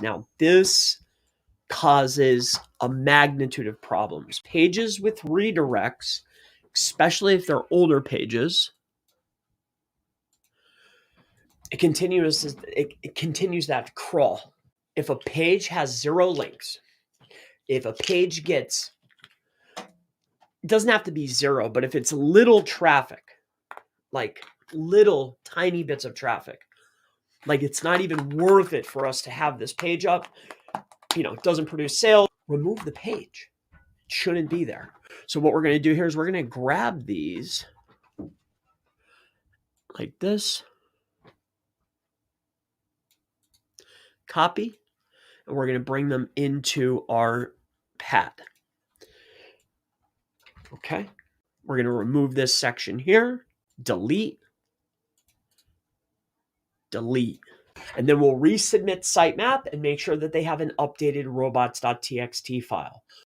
Now, this causes a magnitude of problems. Pages with redirects, especially if they're older pages, it continues that crawl. If a page has 0 links, if a page gets, it doesn't have to be 0, but if it's little traffic, like little tiny bits of traffic, like it's not even worth it for us to have this page up, it doesn't produce sales, remove the page. It shouldn't be there. So what we're going to do here is we're going to grab these like this, copy, and we're going to bring them into our pad. Okay. We're going to remove this section here, delete, and then we'll resubmit sitemap and make sure that they have an updated robots.txt file.